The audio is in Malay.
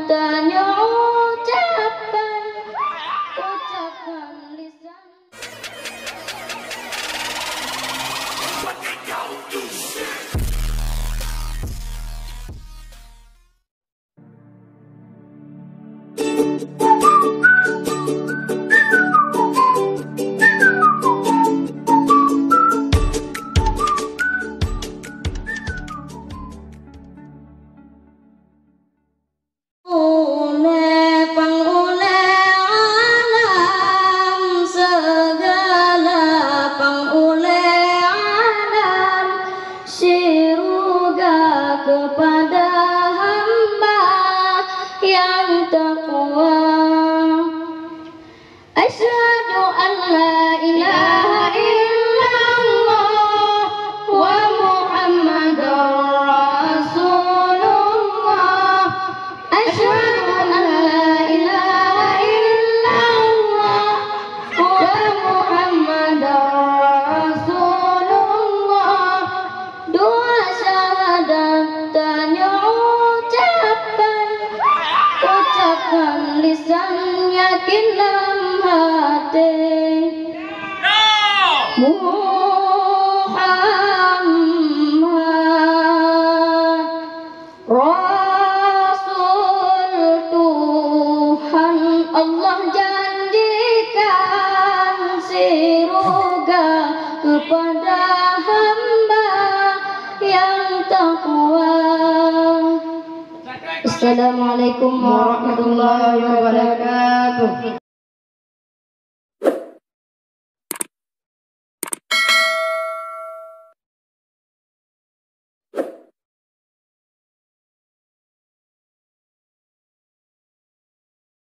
tanya ucapan lisan. Kepada hamba yang takwa, asyhadu an la ilaha illallah wa muhammadar rasulullah, asyhadu an la ilaha illallah wa muhammadar rasulullah. Dua syahadat tanya ucapan lisan, yakin dalam hati. Muhammad Rasul Tuhan Allah janjikan surga kepada hamba yang takwa. Assalamualaikum warahmatullahi wabarakatuh.